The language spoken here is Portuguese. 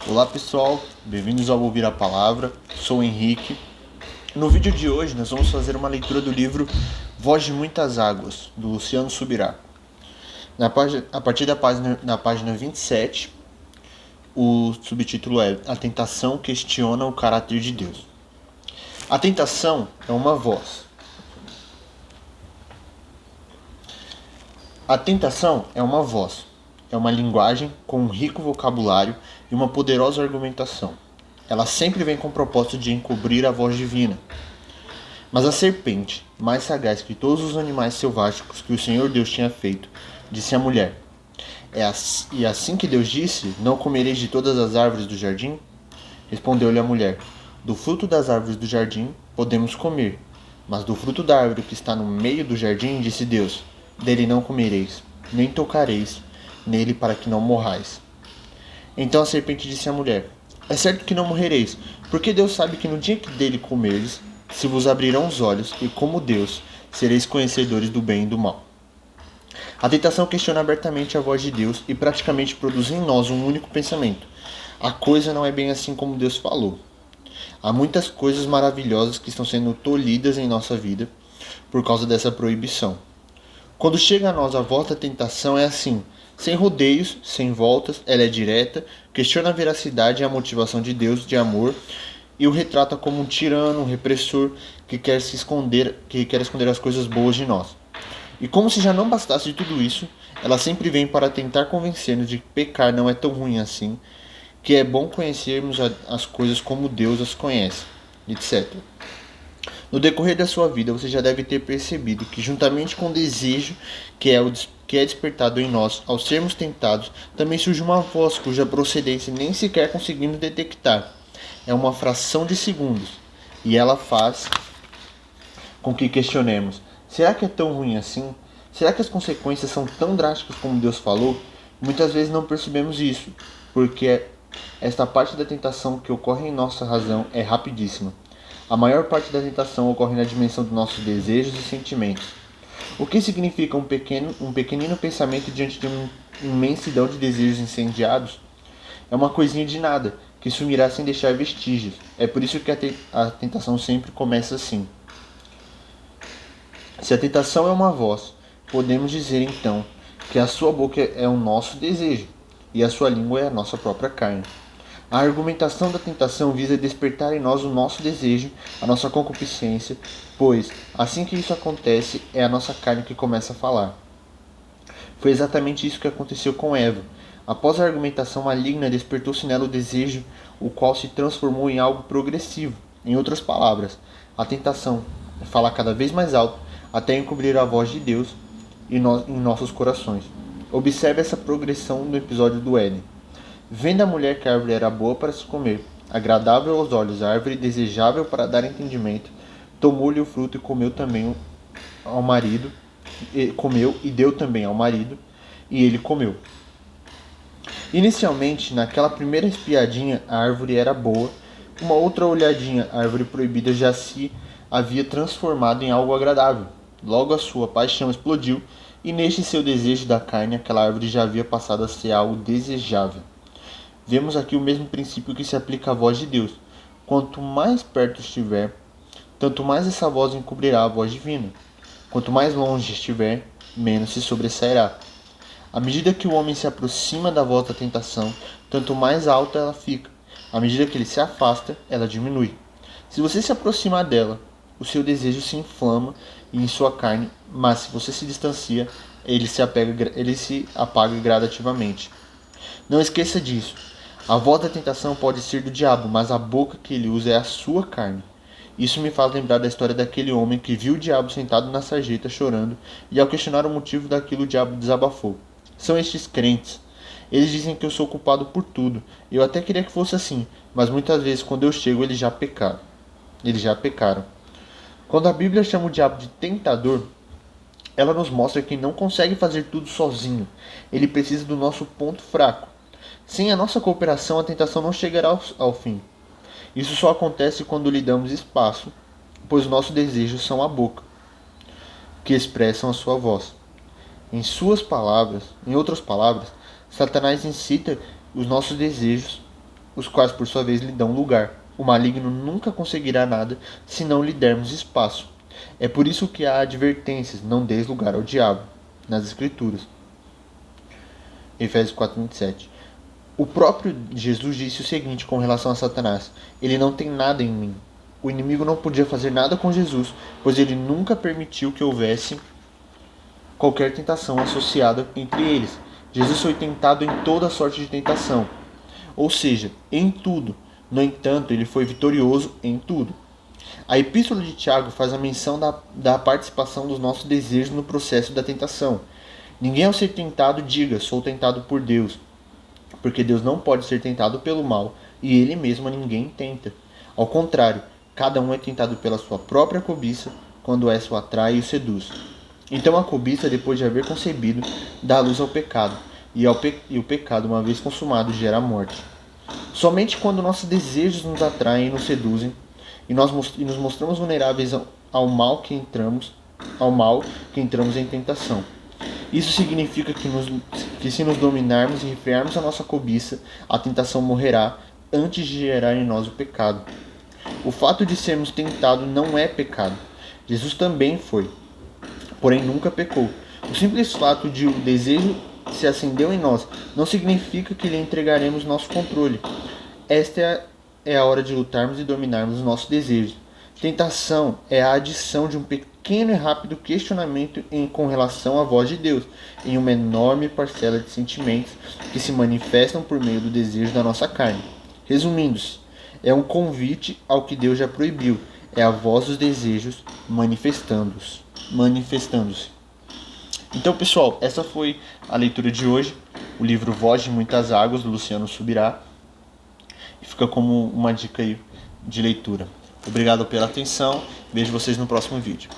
Olá pessoal, bem-vindos ao Ouvir a Palavra, sou o Henrique. No vídeo de hoje nós vamos fazer uma leitura do livro Voz de Muitas Águas, do Luciano Subirá. A partir na página 27, o subtítulo é A Tentação Questiona o Caráter de Deus. A tentação é uma voz. A tentação é uma voz, é uma linguagem com um rico vocabulário e uma poderosa argumentação. Ela sempre vem com o propósito de encobrir a voz divina. Mas a serpente, mais sagaz que todos os animais selváticos que o Senhor Deus tinha feito, disse à mulher: E assim que Deus disse, não comereis de todas as árvores do jardim? Respondeu-lhe a mulher: Do fruto das árvores do jardim podemos comer, mas do fruto da árvore que está no meio do jardim, disse Deus: Dele não comereis, nem tocareis nele para que não morrais. Então a serpente disse à mulher: É certo que não morrereis, porque Deus sabe que no dia que dele comerdes, se vos abrirão os olhos, e como Deus, sereis conhecedores do bem e do mal. A tentação questiona abertamente a voz de Deus e praticamente produz em nós um único pensamento: a coisa não é bem assim como Deus falou. Há muitas coisas maravilhosas que estão sendo tolhidas em nossa vida por causa dessa proibição. Quando chega a nós a voz da tentação é assim, sem rodeios, sem voltas, ela é direta, questiona a veracidade e a motivação de Deus de amor e o retrata como um tirano, um repressor que quer esconder as coisas boas de nós. E como se já não bastasse de tudo isso, ela sempre vem para tentar convencer-nos de que pecar não é tão ruim assim, que é bom conhecermos as coisas como Deus as conhece, etc. No decorrer da sua vida, você já deve ter percebido que, juntamente com o desejo que é despertado em nós ao sermos tentados, também surge uma voz cuja procedência nem sequer conseguimos detectar. É uma fração de segundos, e ela faz com que questionemos: será que é tão ruim assim? Será que as consequências são tão drásticas como Deus falou? Muitas vezes não percebemos isso, porque esta parte da tentação que ocorre em nossa razão é rapidíssima. A maior parte da tentação ocorre na dimensão dos nossos desejos e sentimentos. O que significa um pequenino pensamento diante de uma imensidão de desejos incendiados? É uma coisinha de nada, que sumirá sem deixar vestígios. É por isso que a tentação sempre começa assim. Se a tentação é uma voz, podemos dizer então que a sua boca é o nosso desejo, e a sua língua é a nossa própria carne. A argumentação da tentação visa despertar em nós o nosso desejo, a nossa concupiscência, pois, assim que isso acontece, é a nossa carne que começa a falar. Foi exatamente isso que aconteceu com Eva. Após a argumentação maligna, despertou-se nela o desejo, o qual se transformou em algo progressivo. Em outras palavras, a tentação fala cada vez mais alto, até encobrir a voz de Deus em nossos corações. Observe essa progressão no episódio do Éden. Vendo a mulher que a árvore era boa para se comer, agradável aos olhos, a árvore desejável para dar entendimento, tomou-lhe o fruto e comeu também ao marido, e deu também ao marido, e ele comeu. Inicialmente, naquela primeira espiadinha, a árvore era boa, uma outra olhadinha, a árvore proibida já se havia transformado em algo agradável. Logo a sua paixão explodiu, e neste seu desejo da carne, aquela árvore já havia passado a ser algo desejável. Vemos aqui o mesmo princípio que se aplica à voz de Deus. Quanto mais perto estiver, tanto mais essa voz encobrirá a voz divina. Quanto mais longe estiver, menos se sobressairá. À medida que o homem se aproxima da voz da tentação, tanto mais alta ela fica. À medida que ele se afasta, ela diminui. Se você se aproximar dela, o seu desejo se inflama em sua carne, mas se você se distancia, ele se apaga gradativamente. Não esqueça disso. A voz da tentação pode ser do diabo, mas a boca que ele usa é a sua carne. Isso me faz lembrar da história daquele homem que viu o diabo sentado na sarjeta chorando, e ao questionar o motivo daquilo o diabo desabafou. São estes crentes. Eles dizem que eu sou culpado por tudo. Eu até queria que fosse assim, mas muitas vezes quando eu chego eles já pecaram. Quando a Bíblia chama o diabo de tentador, ela nos mostra que não consegue fazer tudo sozinho. Ele precisa do nosso ponto fraco. Sem a nossa cooperação, a tentação não chegará ao fim. Isso só acontece quando lhe damos espaço, pois nossos desejos são a boca, que expressam a sua voz. Em outras palavras, Satanás incita os nossos desejos os quais por sua vez lhe dão lugar. O maligno nunca conseguirá nada se não lhe dermos espaço. É por isso que há advertências: não deis lugar ao diabo, nas Escrituras. Efésios 4:27. O próprio Jesus disse o seguinte com relação a Satanás: ele não tem nada em mim. O inimigo não podia fazer nada com Jesus, pois ele nunca permitiu que houvesse qualquer tentação associada entre eles. Jesus foi tentado em toda sorte de tentação, ou seja, em tudo. No entanto, ele foi vitorioso em tudo. A epístola de Tiago faz a menção da participação dos nossos desejos no processo da tentação. Ninguém ao ser tentado diga: sou tentado por Deus, porque Deus não pode ser tentado pelo mal, e ele mesmo a ninguém tenta. Ao contrário, cada um é tentado pela sua própria cobiça, quando essa o atrai e o seduz. Então a cobiça, depois de haver concebido, dá luz ao pecado, e o pecado, uma vez consumado, gera a morte. Somente quando nossos desejos nos atraem e nos seduzem, e nos mostramos vulneráveis ao mal que entramos em tentação. Isso significa que se nos dominarmos e refrearmos a nossa cobiça, a tentação morrerá antes de gerar em nós o pecado. O fato de sermos tentados não é pecado. Jesus também foi, porém nunca pecou. O simples fato de o desejo se acendeu em nós não significa que lhe entregaremos nosso controle. Esta é a hora de lutarmos e dominarmos os nossos desejos. Tentação é a adição de um pequeno e rápido questionamento com relação à voz de Deus, em uma enorme parcela de sentimentos que se manifestam por meio do desejo da nossa carne. Resumindo-se, é um convite ao que Deus já proibiu. É a voz dos desejos manifestando-se. Então, pessoal, essa foi a leitura de hoje. O livro Voz de Muitas Águas, do Luciano Subirá. E fica como uma dica aí de leitura. Obrigado pela atenção. Vejo vocês no próximo vídeo.